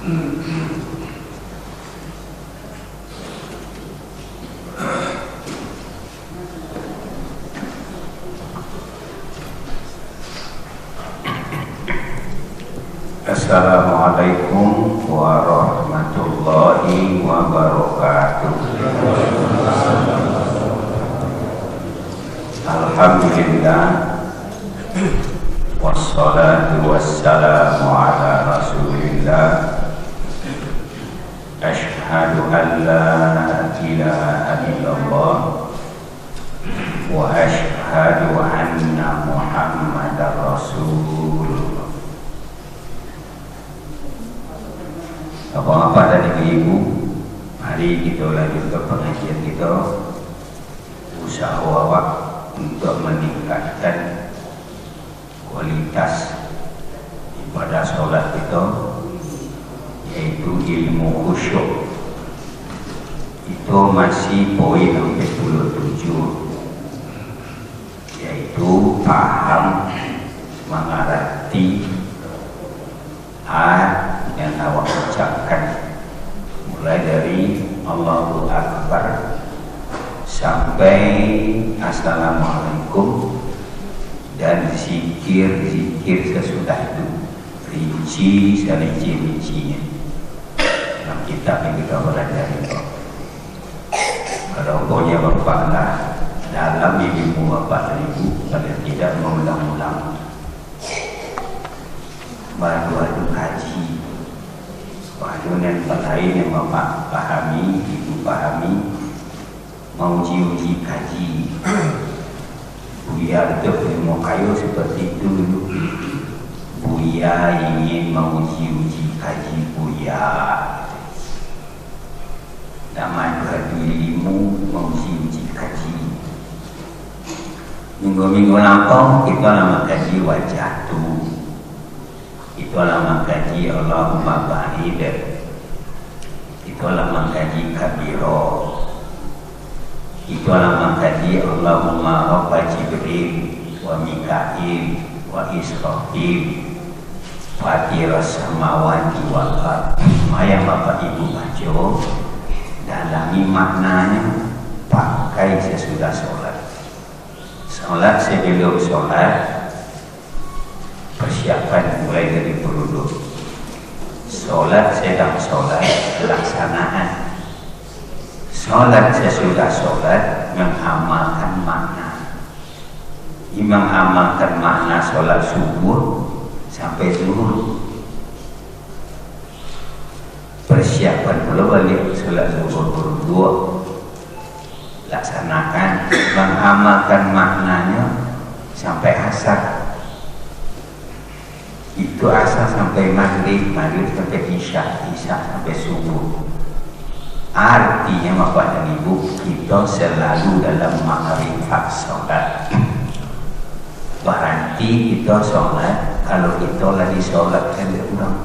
Assalamualaikum warahmatullahi wabarakatuh. Alhamdulillah, wassalatu wassalamu ala rasulillah. Ashhadu an la ilaha illallah wa ashhadu anna muhammadar rasulullah. Bapak-bapak dan ibu-ibu, mari kita lanjutkan pengajian kita. Usaha awak untuk meningkatkan kualitas ibadah sholat kita, yaitu ilmu khusyuk. Itu masih poin 47, yaitu paham mengerti yang awak ucapkan, mulai dari Allahu Akbar sampai Assalamualaikum, dan zikir-zikir sesudah itu, rinci serinci-rincinya dalam kitab yang kita pelajari. Kalau pokoknya bapak lah dalam ilmu bapak dan ibu, kalian tidak mengulang-ulang, baru kaji. Baru yang lain yang bapak pahami, ibu pahami, mau uji kaji. Buya itu ilmu kayu seperti itu dulu. Buya ingin menguji kaji Buya. Nama ilmu menguji kaji. Minggu-minggu lampau kita lama kaji wajah tu. Itulah mengkaji Allahumma ba'id, itulah mengkaji kabiro, itulah mengkaji Allahumma rabba Jibril wa Mikail wa Israfil fatiras samawati wal ard. Maya bapak ibu baca, dalami maknanya, pakai sesudah sholat. Sholat sebelum sholat, persiapan mulai dari berwudu. Sholat sedang sholat, pelaksanaan. Sholat sesudah sholat, mengamalkan makna. Imam amalkan makna sholat subuh sampai zuhur. Persiapan pula balik sholat zuhur berwudu. Laksanakan, mengamalkan maknanya sampai asar. Itu asal sampai maghrib, maghrib sampai isya, isya sampai subuh. Artinya bapak dan ibu, kita selalu dalam makrifat sholat. Berarti kita sholat, kalau kita lagi sholat kan diulang.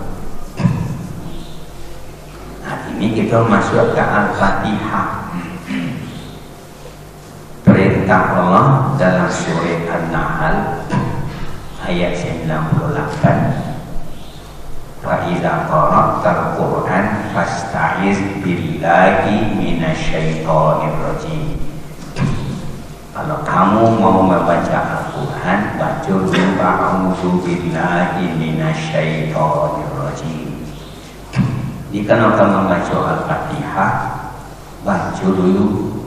Nah ini kita masuk ke Al-Fatihah. Perintah Allah dalam surah An-Nahl ayat 98, wa idza qara'tal Qur'an fasta'iz billahi minasyaitonir rajim. Kalau kamu mau membaca Al-Quran, baca dulu a'udzu billahi minasyaitonir rajim. Jadi kalau kamu membaca Al-Fatihah, baca dulu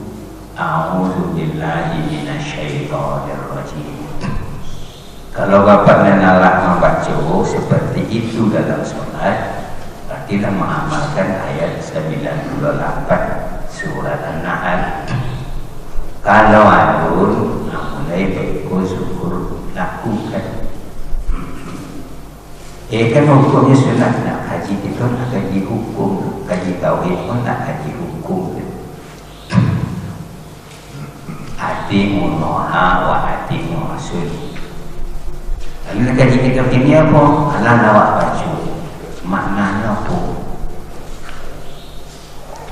a'udzu billahi minasyaitonir rajim. Kalau bapak dan anak membaca seperti itu dalam sholat, berarti kita mengamalkan ayat 98 surat An-Nahl. Kalau adun, mulai baikku syukur lakukan. Kan hukumnya sudah nak kaji itu, nak kaji hukum, kaji tauhid pun nak kaji hukum. Atimu noha wa atimu rasul. Lalu kaji kitab ini apa? Allah nawak baca. Maknanya apa?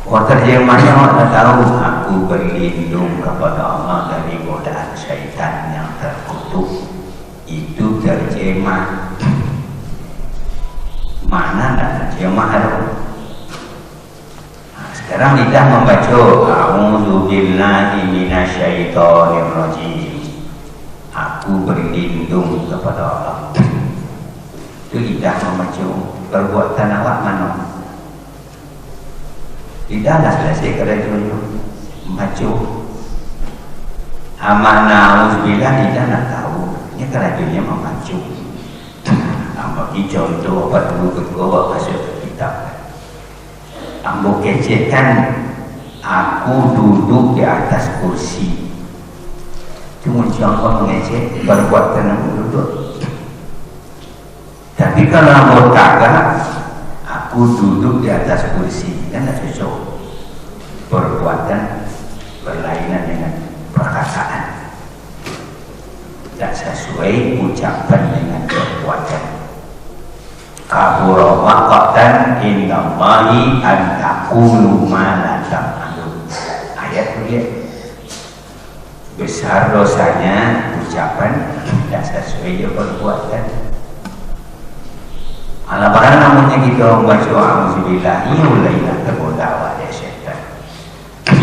Terjemahnya Allah tahu, aku berlindung kepada Allah dari godaan syaitan yang terkutuk. Itu terjemah. Mana tak dia mahal. Sekarang lidah membaca a'udzubillahi minasyaitonirrajim. Aku berlindung kepada Allah. Itu lidah membaca. Perbuatan awak mana? Lidahlah selesai kerja itu membaca. Amanah auzubillah lidah nak tahu. Ini kerajanya membaca. Bagi contoh apa dulu ketua masuk kitab. Ambo kecekkan aku duduk di atas kursi. Cuma contoh mengecek perbuatan aku duduk. Tapi kalau ambo kagak, aku duduk di atas kursi, kan tak cocok. Perbuatan berlainan dengan perkataan, tak sesuai ucapan dengan perbuatan. Kabura maqatan indallahi an taqulu ma la ta'malun. Ayat itu dia. Besar dosanya ucapan tidak sesuai dengan perbuatan. Ala barang namanya kita membaca auzubillah, iulai nak tergoda ya syaitan.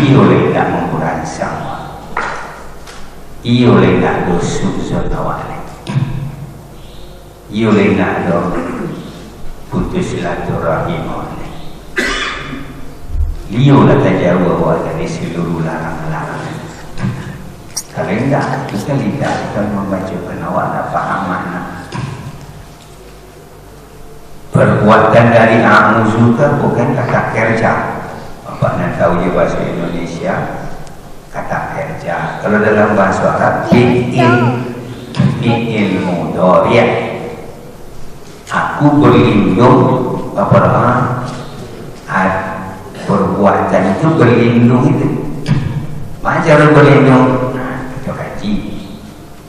Iulai nak memperansang. Iulai nak dosuk zotawale. Iulai nak putus silaturahim oleh liu lah tajawab dari seluruh larang-larangan. Kalau enggak, kita lidah kita membaca penawar dan faham makna. Perbuatan dari a'udzuka bukan kata kerja. Bapak nak tahu je bahasa Indonesia kata kerja. Kalau dalam bahasa Arab fi'il mudhari'. Aku berlindung kepada perbuatan itu berlindung itu. Macam cara berlindung? Kita kaji.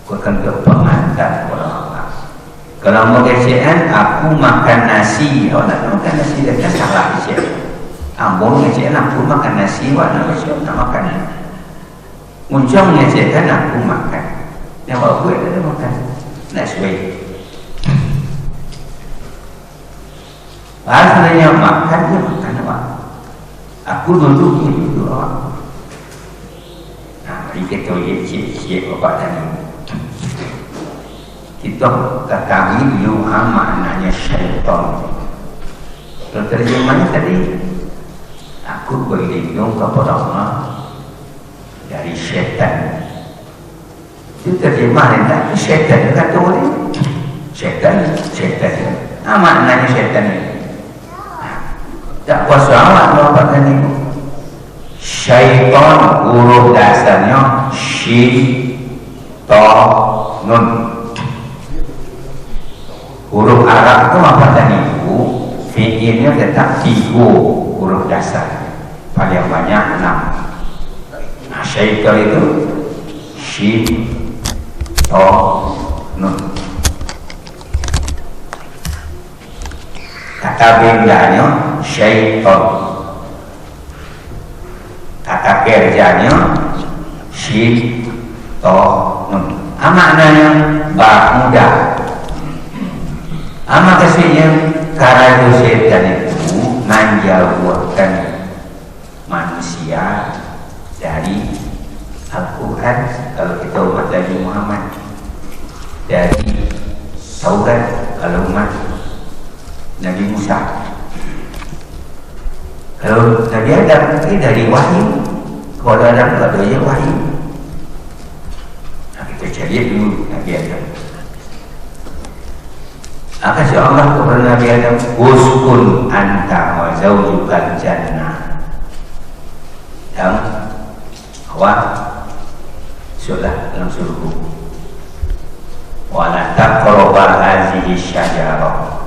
Kau akan berpengantar kepada Allah. Kalau mau kecil, aku makan nasi. Kalau nak makan nasi, dia salah kecil. Ambon kecil, aku makan nasi. Wak nak kecil, nak makan. Muncung kecil, aku makan. Yang bawa buat, dia makan. Nak sesuai. Asalnya makan dia makan apa? Aku duduk ni duduk awak. Nah, mari kita lihat cik bapak tadi. Kita ketahui dulu maknanya syaitan. Kalau terjemahan tadi, aku berlindung kepada Allah dari syaitan. Itu terjemahan tadi syaitan kata orang. Syaitan. Maknanya syaitan ini. Tak kuasa awak mendapatkan itu. Syaitan huruf dasarnya Syitonun. Huruf Arab itu apa tadi itu? Fi'ilnya tetap 3 huruf dasar. Paling banyak 6. Syaitan itu Syitonun. Kata bendanya syaitan, kata kerjanya syaitanun. Maknanya muda. Maksudnya karena syaitan itu menjauhkan manusia dari Al-Quran. Kalau kita umat Nabi Muhammad, dari Taurat kalau umat Nabi Musa. Kalau Nabi Adam ini dari wahyu. Kalau Adam tak ada wahyu. Nah, kita cari dulu Nabi Adam. Kata Allah kepada Nabi Adam, uskun anta wa zawjukal jannah. Dan awak sudah dalam surga. Wa la taqrabu hadhihi syajarah.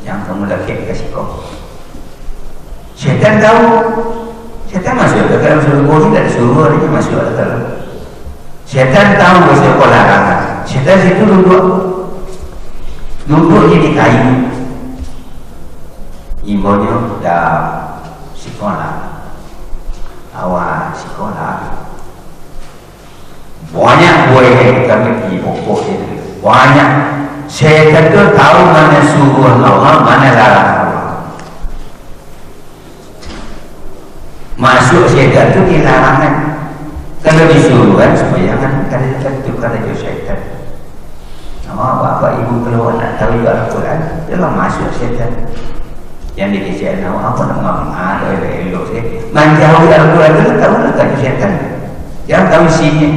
Yang kamu laki kasih kau. Syaitan tahu. Syaitan masuk ke dalam surga ini, dari surga dia masuk ke dalam. Syaitan tahu bahasa kau larangan. Syaitan situ duduknya di kayu. Ibunya dah sekolah. Awak sekolah. Banyak buaya yang kami di pokok itu. Banyak. Syaitan itu tahu mana suruh Allah, mana larangan Allah. Masuk syaitan itu dilarangan. Kalau disuruh kan supaya jangan ada syaitan. Bapak ibu kalau nak tahu Al-Quran, jangan masuk syaitan. Yang dikisahkan apa nama ada elok saya. Menjauhi Al-Quran itu tahu tak syaitan. Jangan tahu sini.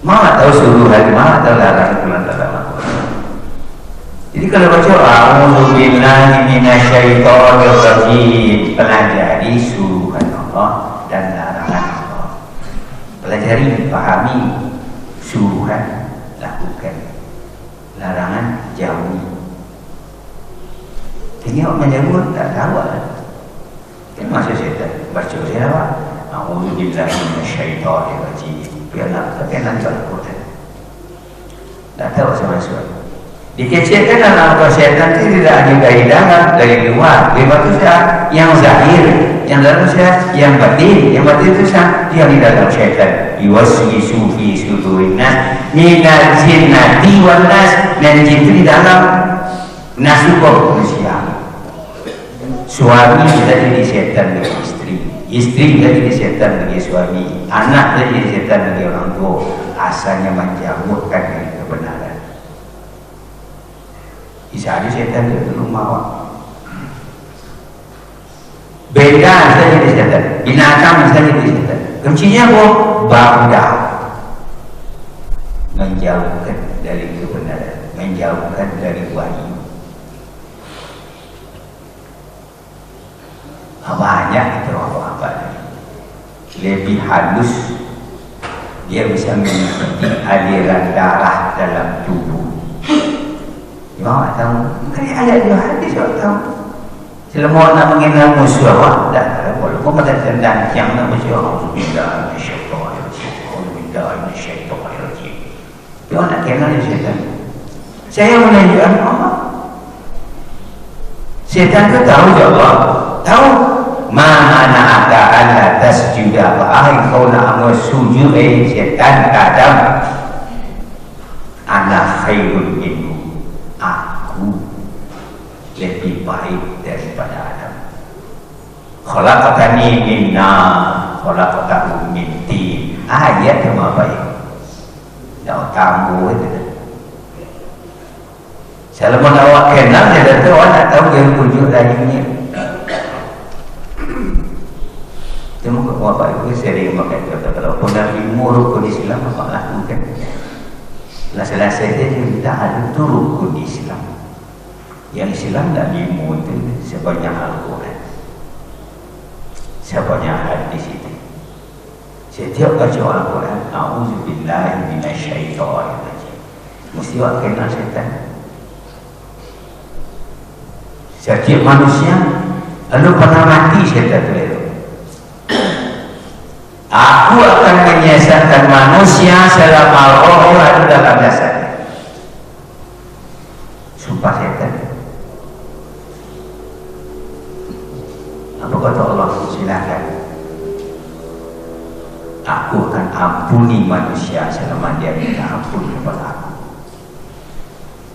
Mana tahu suruhan, mana tahu larangan Quran dalam Al-Quran. Jadi kalau baca A'udzubillahi minasyaitonir rajim, pelajari suruhan Allah dan larangan Allah. Pelajari, pahami suruhan, lakukan, larangan jauhi. Tengok menjauh tak tahu lah. Kan masuk syaitan baca saya apa? A'udzubillahi minasyaitonir rajim. Biar nak terkenal Al-Quran. Tak tahu sama-sama. Dikecilkan dalam syaitan itu tidak hanya dari dalam, dari luar. Lepas itu yang zahir, yang dalam syaitan, yang batin itu dia di dalam syaitan. Yuwaswisu fi sudurin nas minal jinnati wan nas. Dan jin itu di dalam nasukah manusia. Suami bisa jadi syaitan bagi istri, istri bisa jadi syaitan bagi suami, anak bisa jadi syaitan bagi orang tua. Asalnya menjauhkan dari kebenaran. Bisa ada syaitan di rumah. Beda bisa jadi syaitan, binatang bisa jadi syaitan. Kuncinya apa? Bangga, menjauhkan dari kebenaran, menjauhkan dari wahyu. Banyak itu apa-apa lebih halus, dia bisa mengikuti aliran darah dalam tubuh. Awak tahu, dari ayat dua hadis awak tahu. Selama nak mengenal musuh awak, dan walaupun pada tendang yang nak musuh awak, Alhamdulillah, Alhamdulillah, dia nak kenal syaitan. Saya menunjukkan Allah. Syaitan itu tahu Allah, tahu. Mana ada Allah tasjuda ba'ahi kau nak amal sujud syaitan kadang ana khairun minhu, aku lebih baik daripada Adam. Khalaqatani min nar khalaqatahu min tin. Ayat yang baik. Dah tangguh itu. Selama awak kenal dia tu awak nak tahu dia wujud darinya. Cuma bapak ibu sering makan kata kalau pernah ilmu rukun Islam apa lakukan. Selesai dia minta ada tu rukun Islam. Yang Islam dan ilmu itu sebanyak Al-Quran, sebanyak hadis itu. Setiap baca Al-Quran, A'udzubillahi minasyaitonir rajim, mesti awak kenal syaitan. Setiap manusia lalu pernah mati syaitan itu. Aku akan menyesatkan manusia selama roh ada dalam jasadnya. Sumpah syaitan. Apa kata Allah? Silakan. Aku akan ampuni manusia selama dia minta ampun kepada aku.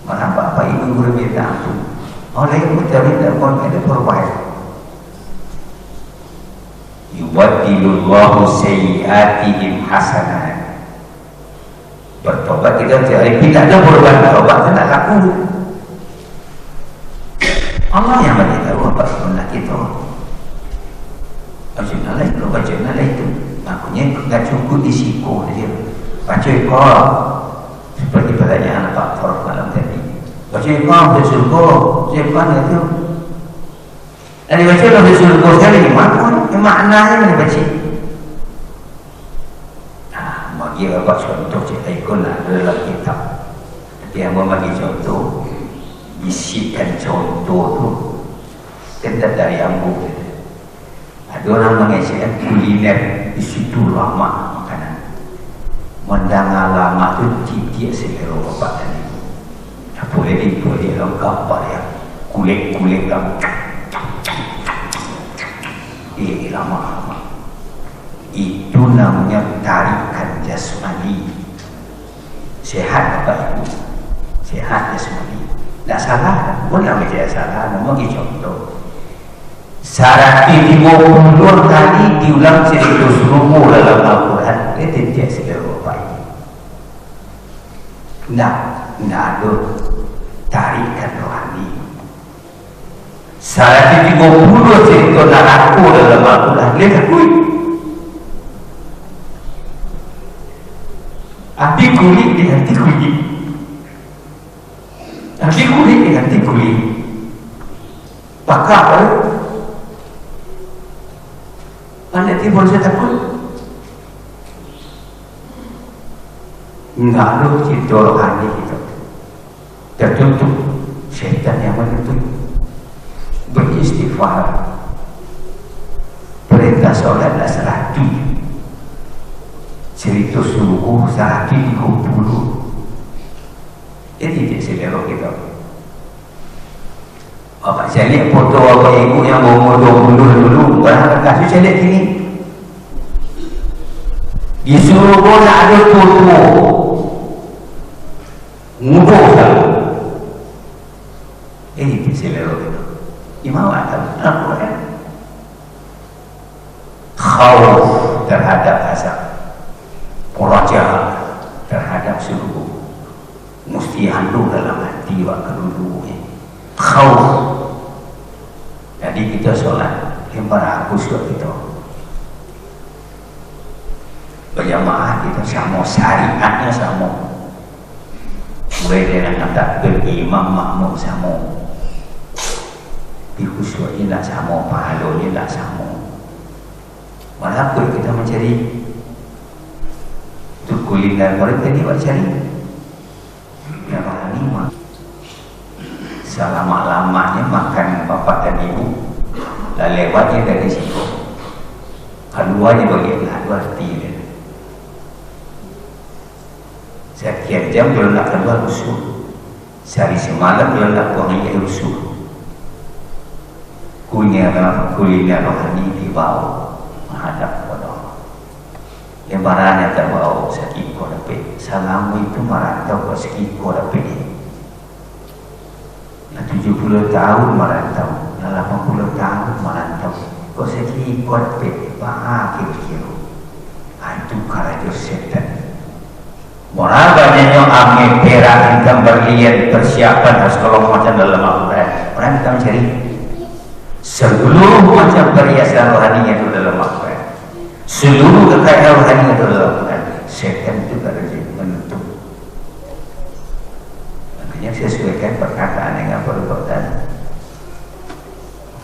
Mana bapak ibu berminta ampun, oleh ibu minta ampun ada perubahan. Yubaddilullahu sayyi'atihim hasanat. Bertobat kita cari, kita ada berbuat tobat tidak laku. Allah yang beritahu apa sunnah kita. Baca itu, baca itu. Makanya tidak cukup disiko saja. Baca ikut seperti pertanyaan Pak Faruk malam tadi. Baca ikut bersyukur, siapa itu? Dan dibaca dalam bersyukur sekali gimana? Maknanya mana baca? Bagi bapak contoh cerita ikut dalam kitab. Dia membagi contoh, isikan contoh tu kena dari Ambu. Ada orang mengisahkan kuliner di situ lama makanan. Mendangar lama tu titik selera bapak tadi. Boleh lengkap ya. Kulit lengkap. Lama-lama itu namanya tarikan jasmani. Sehat Bapak Ibu, sehat jasmani. Tak salah, pun namanya salah. Nama contoh 130 kali diulang 100 ruku dalam Al-Quran. Dia tidak segera apa ini. Tidak ada tarikan rohani. 130 cerita naraku dalam Al-Quran. Dia takut. Hati kulit dengan hati kulit. Hati kulit dengan hati kulit. Pakar anda timbul saya takut. Enggak ada cerita rohani itu. Tertutup syaitan yang menutup. Beristighfar. Perintah solat adalah 100. Cerita suruh 130. Jadi tidak selera kita. Bapak saya lihat foto bapak ibu yang berumur 20 dulu. Barang kasus saya lihat sini. Disuruh pun ada foto. Mudah sekali. Ini tidak selera kita. Imam Al-Quran. Khawf terhadap azab. Raja terhadap suruh. Mesti handuk dalam hati waktu dulu. Khawf. Jadi kita solat lempar hapus kita berjamaah, kita sama syariatnya sama. Boleh dia nak takbir imam makmum sama, di khusyuknya tak sama, pahalanya tak sama. Walaupun kita mencari untuk kuliner mereka ni buat cari yang lima. Selama-lamanya makan bapak dan ibu, dah lewatnya dari situ. Keluarnya bagaimana? Dua arti. Sekian jam belum nak keluar usul. Sehari semalam belum nak buang air usul. Kuliner rohani dibawa menghadap kepada Allah. Lebarannya terbawa sakit kodapet. Salamu itu merantau ke sakit kodapet. 70 tahun merantau, 80 tahun merantau. Kau sedih kuat peta kira-kira. Itu karajo setan. Morabanya yang ambil perak hitam berlian persiapan harus kalau macam dalam Al-Quran. Orang kita mencari seluruh macam perhiasan rohani itu dalam Al-Quran. Seluruh kekayaan rohani itu dalam Al-Quran. Setan itu karajo menutup. Yang sesuaikan perkataan dengan perbuatan.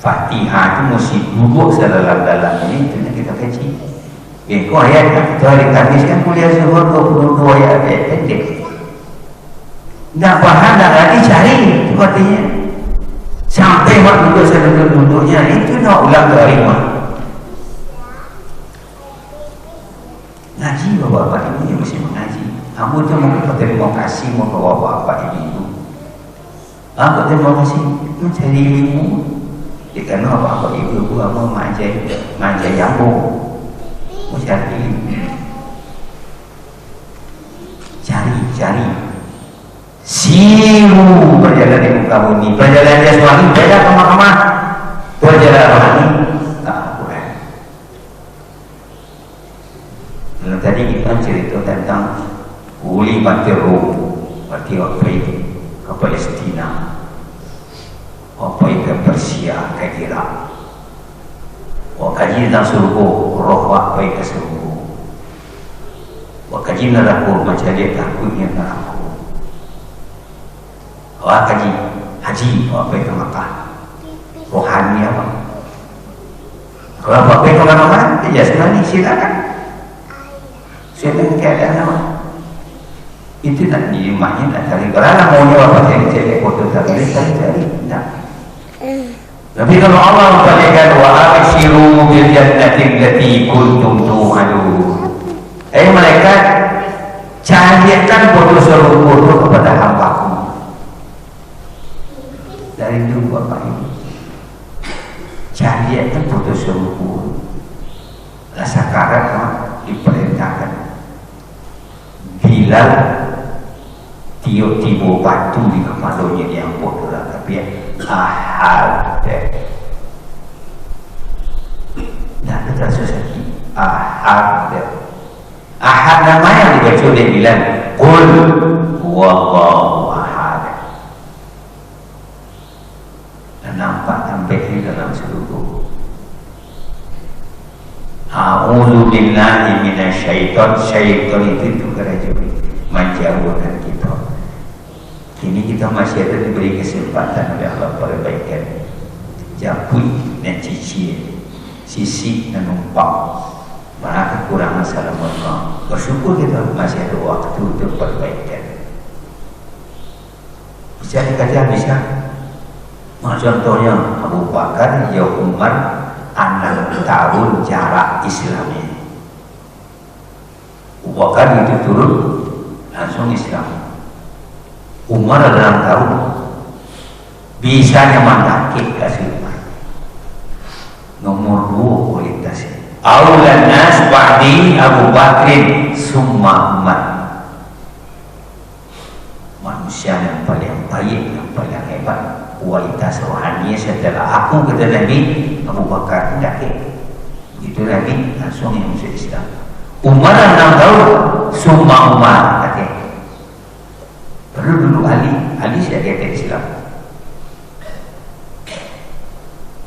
Fatihah itu mesti duduk sedalam-dalam ini. Itu yang kita kaji. Kau ayat itu hari Kamis kan kuliah zuhur 22 ayat pendek. Nak faham nak lagi cari. Itu artinya sampai waktu duduk-duduknya itu nak ulang ke hari ngaji bapak-bapak ibu yang mesti mengaji. Kamu tu mungkin terima kasih mau ke bapak-bapak ibu. Aku terima kasih mencari ilmu. Kerana bapak ibu apa manja jambu. Mencari ilmu. Cari. Siru berjalan di muka bumi. Berjalan jasmani beda kemana-mana. Berjalan rohani tak boleh. Lalu tadi kita cerita tentang Uli mati Rom, mati waktu ke Palestina, apa ke Persia, ke Irak. Wakaji tentang surga, roh apa ke surga. Wakaji neraka macam dia takutnya neraka. Wakaji haji apa ke Makkah, rohani apa. Kalau apa ke mana-mana, dia sebenarnya silakan. Silakan keadaan apa. Itu tak di rumahnya tak cari. Kerana maunya bapak cari foto cari tak. Tapi kalau Allah memberikan wa abshiru bil jannati allati kuntum tu'adun. Malaikat carikan foto seluruh kepada hamba-Ku. Dari dulu bapak ini carikan foto seluruh. Rasa karat diperintahkan Bilal tiup-tiup batu di kepalanya yang bodoh, tapi ahad tersesat. Ahad. Ahad nama yang dibaca dia bilang Qul huwallahu ahad. Dan nampak sampai di dalam seluruh. A'udzu billahi minasyaiton. Syaitan itu kerja menjauhkan kita. Kini kita masih ada diberi kesempatan oleh Allah perbaikan. Japui dan cicil, sisi dan numpang. Mana kekurangan salam Allah. Bersyukur kita masih ada waktu untuk perbaikan. Bisa dikatakan bisa. Contohnya Abu Bakar, ya Umar, 6 tahun jarak Islamnya. Abu Bakar itu turun langsung Islam. Umar 6 tahun bisanya mengakik kasih Umar. Nomor 2 kualitasnya. Aulan nas ba'di Abu Bakrin summa Umar. Manusia yang paling baik, yang paling hebat kualitas rohaninya setelah aku kata Nabi Abu Bakar tidak. Itu Nabi langsung yang masuk Islam. Umar 6 tahun summa Umar kata. Perlu dulu Ali saya kata Islam.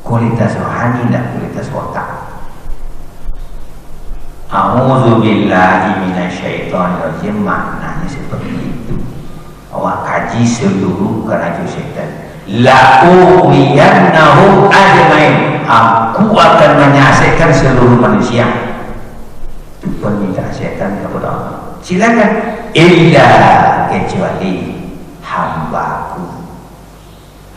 Kualitas rohani dan kualitas otak. A'udzu billahi minasyaitonir rajim, maknanya seperti itu. Awak kaji seluruh kerajaan syaitan. La uwiyannahum ajmain. Aku akan menyaksikan seluruh manusia. Itu permintaan syaitan kepada Allah. Silakan. Illa kecuali hambaku.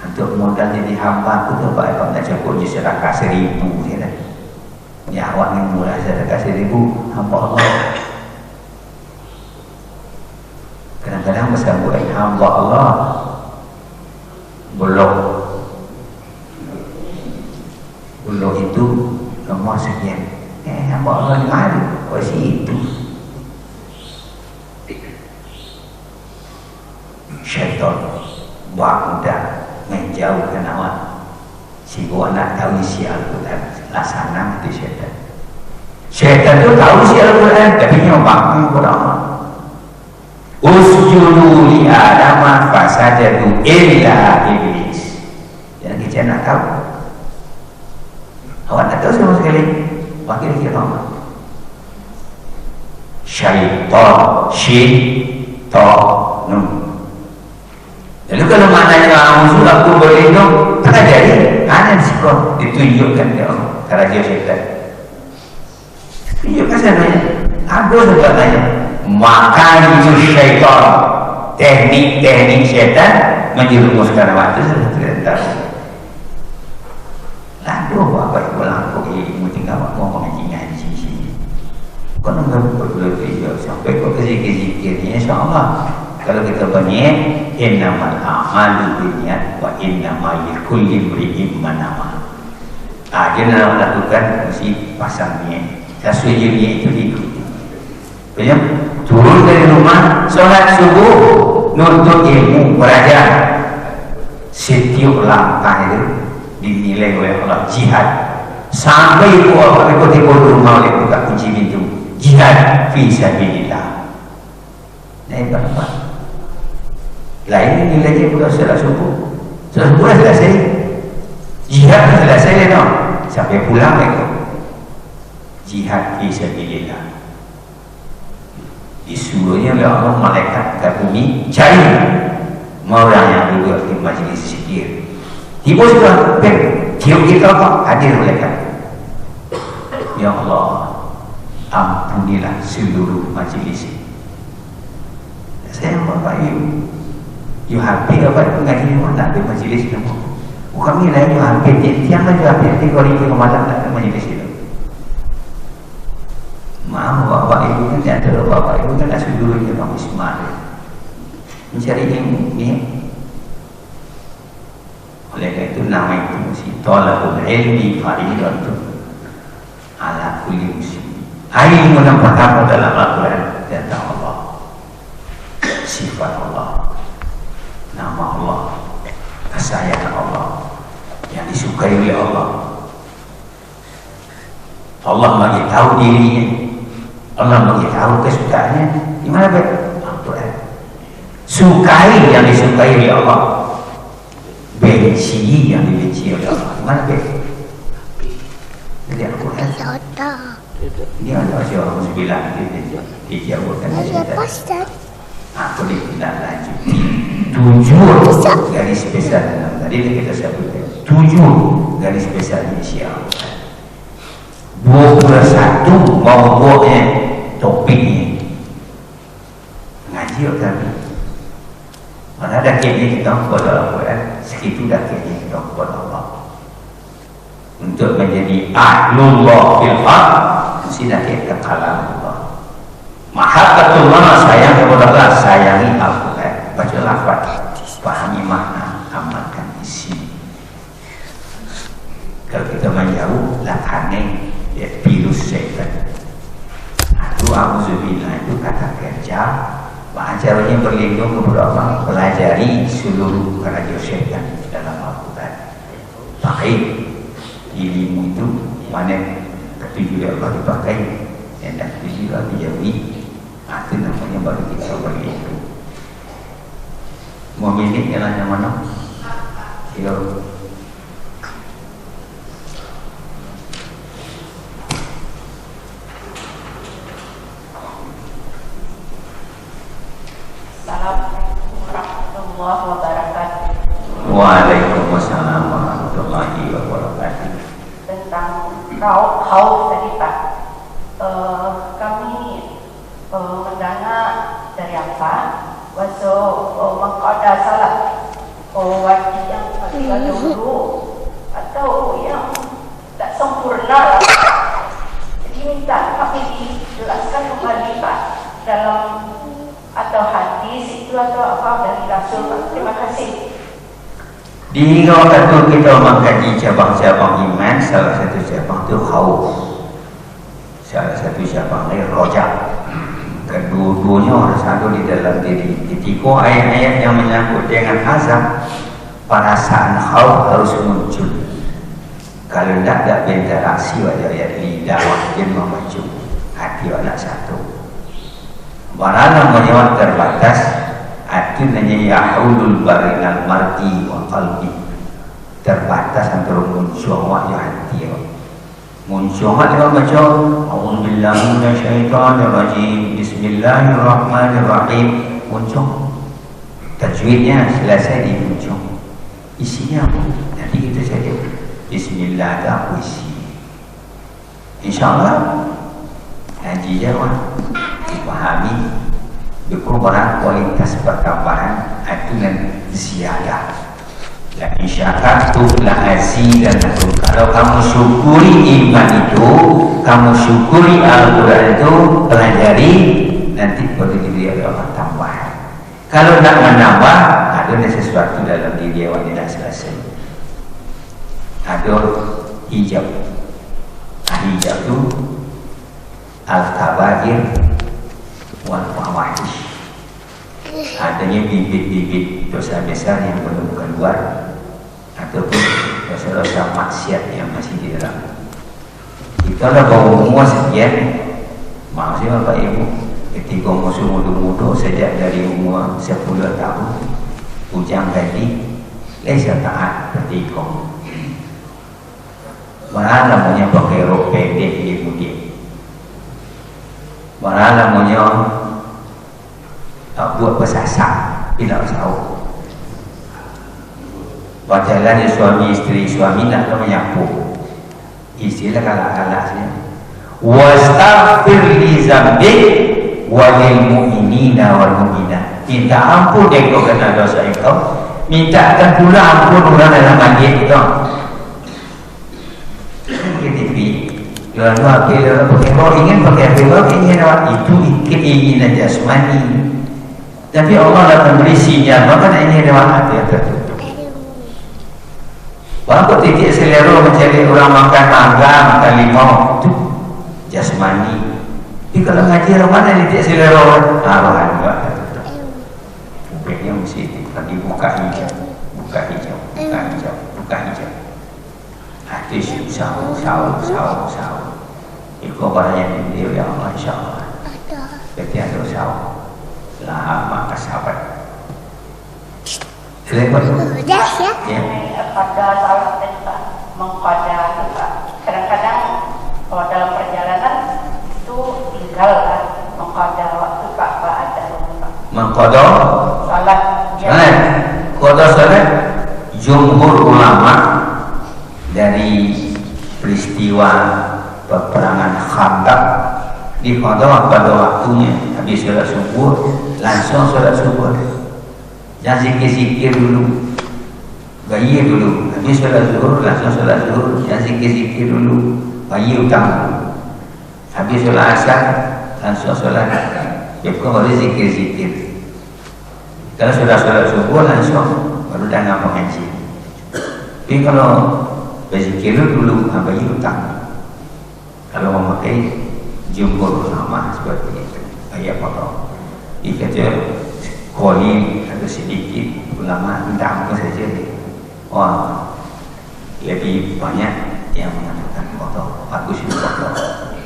Untuk modal jadi hambaku tu baik nak cukup je sedekah 1000 je dah. Ya awak ni murah sedekah 1000 hamba Allah. Kadang-kadang masa buat hamba Allah bulog itu nomor sekian. Hamba Allah ni ada posisi itu. Syaitan buat mudah menjauhkan awak. Si anak tahu isi Al-Quran, laksana itu syaitan. Syaitan itu tahu isi Al-Quran, tapi nyoba kepada Allah. Usjudu li Adam fasajadu illa iblis. Jangan kita nak tahu. Awak nak tahu sama sekali. Wakil kita Allah. Syaitanun. Lalu kalau maknanya musuh aku berlindung, tak jadi. Hanya disikap ditunjukkan ke Allah kerajaan syaitan. Tunjukkan saya. Ada sebabnya. Maka itu syaitan, teknik-teknik syaitan menjerumuskan waktu sudah tidak tahu. Lalu apa yang berlaku ilmu tinggal mau mengajinya di sini. Kau nak berdoa sampai kau zikir-zikirnya, insyaAllah. Kalau kita berniat, innamal a'malu binniyat wa innamal likulli imri'in ma nawa. Dia nak lakukan mesti pasang niat. Sesuai niat itu diikuti. Banyak turun dari rumah, solat subuh, nuntut ilmu, belajar. Setiap langkah itu dinilai oleh Allah jihad. Sampai itu apa ikut rumah oleh buka kunci pintu. Jihad fi sabilillah. Naik berapa? Lain nilainya bukan salat subuh. Salat subuh selesai. Jihad selesai no. Sampai pulang itu. Jihad fi sabilillah. Disuruhnya oleh Allah malaikat ke bumi cari orang yang duduk di majlis zikir. Tiba sudah tiup kita hadir malaikat. Ya Allah, ampunilah seluruh majlis. Saya bapak you hampir dapat mengaji mana di majlis itu. Kami lain you hampir tiang lagi hampir 3 hari ke malam tak ada majlis itu. Maaf bapak ibu kan ada bapak ibu kan asal dulu dia Bang Ismail mencari ilmu ni. Oleh karena itu nama itu si talabul ilmi faridatun ala kulli muslim. Ilmu yang pertama dalam Al-Quran tentang Allah, sifat Allah, nama Allah, kesayangan Allah yang disukai oleh Allah. Allah bagi tahu dirinya, Allah bagi tahu kesukaannya. Gimana bet? Al-Quran. Sukai yang disukai oleh Allah, benci yang dibenci oleh Allah. Gimana bet? Jadi Al-Quran. Ini ada seorang sembilan dijawabkan. Aku tidak lanjut. 7 garis besar dalam tadi kita sebutkan. 7 garis besar isi Al-Quran. 21 maudu'nya, topiknya. Ngaji kan. Mana ada kayaknya kita kepada Al-Quran, segitu dah kayaknya kita kepada Allah. Untuk menjadi ahlullah fil ard, mesti dah kita kalam Allah. Mahabbatullah, sayang kepada Allah, sayangi Al-Quran. Baca lafaz, pahami makna, amalkan isi. Kalau kita menjauh, lakannya dia virus syaitan. Itu auzubillah, itu kata kerja. Caranya berlindung kepada Allah, pelajari seluruh keraja syaitan dalam Al-Quran. Pakai ilmu itu mana ketujuh Allah dipakai, yang tak ketujuh Allah dijauhi. Itu namanya baru kita berlindung. Mau milih jalan yang mana? Yo. Assalamualaikum warahmatullahi wabarakatuh. Waalaikumsalam warahmatullahi wabarakatuh. Tentang haus tadi Pak, kami mendengar dari apa? Waktu mengqada salat, wajib yang pada dulu atau yang tak sempurna lah. Jadi minta kami dijelaskan kembali Pak dalam atau hadis itu atau apa dari Rasul Pak. Terima kasih. Di waktu kita mengkaji cabang-cabang iman, salah satu cabang itu khauf, salah satu cabang itu rojak. Kedua-duanya orang satu di dalam diri. Ketika ayat-ayat yang menyangkut dengan azab, perasaan khauf harus muncul. Kalau tidak berinteraksi wajah ayat lidah wajib memacu hati anak satu. Barang namanya terbatas, itu namanya yahulul barinal mar'i wa qalbi. Terbatas antara muncul wajah hati. Muncul hati macam A'udzubillahi minasyaitonirrajim, Bismillahirrahmanirrahim. Muncul tajwidnya selesai di muncul. Isinya apa? Nanti kita saja Bismillah ada isi. InsyaAllah haji jawab dipahami berperubahan kualitas pertambahan itu dan ziyadah. La insyakartum la azidannakum. Kalau kamu syukuri iman itu, kamu syukuri Al-Quran itu, pelajari, nanti pada diri Allah tambahan. Kalau tidak menambah, ada sesuatu dalam diri yang tidak selesai. Ada hijab. Hijab itu al-kabair wal fawahish. Adanya bibit-bibit dosa besar yang belum keluar, ataupun dosa-dosa maksiat yang masih di dalam. Kita dah bawa umur sekian. Maksudnya Bapak Ibu, ketika musuh muda-muda sejak dari umur 10 tahun ujang tadi lesa taat ketika mana namanya pakai rok pendek dia kemudian mana namanya buat pesasak tidak tahu. Berjalan suami istri, suami nak menyapu, istilah kalak-kalak saja. Wastaghfir li dzambik wa lil mu'minina wal mu'minat. Minta ampun engkau kena dosa engkau, mintakan pula ampun orang dalam hati itu. Kalau ingin pakai apa ingin itu keinginan jasmani. Tapi Allah akan beri sinyal, maka ini lewat hati yang tertutup. Walaupun titik selera mencari orang makan mangga, makan limau, itu jasmani. Tapi kalau ngaji mana titik selera? Rohani tertutup. Bukanya mesti lagi buka hijau, buka hijau, buka hijau, buka hijau. Hati sahur. Kebaranya beliau ya Allah insyaAllah Ketika dosa lama kesabat Selepas ya. Pada salat Pak mengkoda itu Pak. Kadang-kadang kalau dalam perjalanan itu tinggal kan mengkoda waktu Pak ada Pak. Mengkoda Salat. Koda salat jumhur ulama dari peristiwa peperangan Khandaq di qada pada waktunya habis sholat subuh langsung sholat subuh jangan zikir-zikir dulu bayi dulu habis sholat zuhur langsung sholat zuhur jangan zikir-zikir dulu bayi utang dulu habis sholat asar langsung sholat ya baru zikir-zikir kalau sudah sholat subuh langsung baru datang mengaji tapi kalau berzikir dulu bayi utang kalau memakai jumhur ulama seperti itu ayat apa dikata koli atau sedikit ulama minta ampun saja wah lebih banyak yang mengatakan kotor bagus itu kotor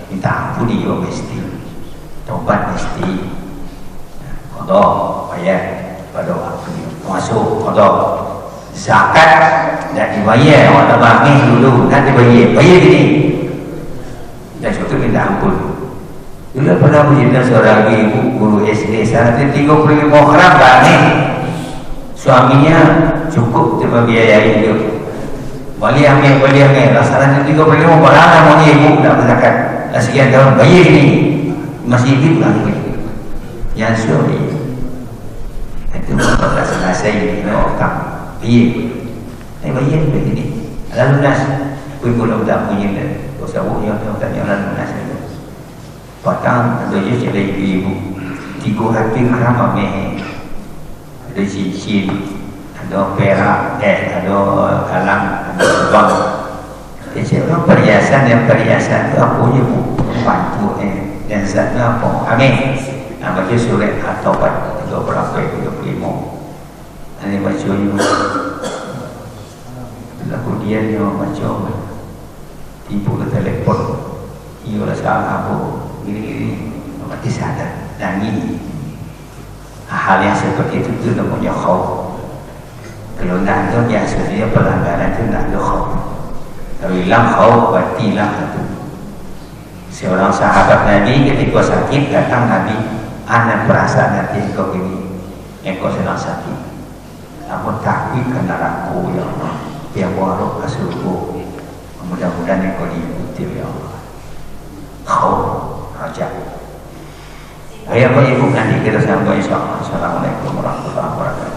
minta ampun dia mesti tobat mesti kotor bayar pada waktunya masuk kotor zakat dan dibayar orang bagi dulu nanti bayar gini dan suatu minta ampun. Dulu pernah menjadi seorang ibu guru SD saat itu 35 orang bani suaminya cukup untuk membiayai hidup balik rasanya 35 orang mau ibu nak berzakat sekian tahun bayar ini masih hidup lagi yang suami itu tak selesai orang bayar begini lalu nas pun belum tak punya dosa yang tanya lalu nas patang ada je jadi ibu tiga hati kerama meh ada cincin ada perak ada kalang ada bang jadi orang perhiasan yang perhiasan itu apa je bu bantu dan sana apa amin nama je surat at-taubat 25 ini bacanya lalu dia macam ibu ke telefon ia rasa apa ini mati sadar dan ini hal yang seperti itu namanya khauf kalau tidak ada biasanya pelanggaran itu tidak ada khauf kalau hilang khauf berarti hilang itu seorang sahabat Nabi ketika sakit datang Nabi anak perasaan nanti kau ini engkau sedang sakit namun takut kena raku ya Allah biar warok ke surga mudah-mudahan engkau diikuti ya Allah khauf Raja. Ayah ibu nanti kita sampai insyaAllah. Assalamualaikum warahmatullahi wabarakatuh.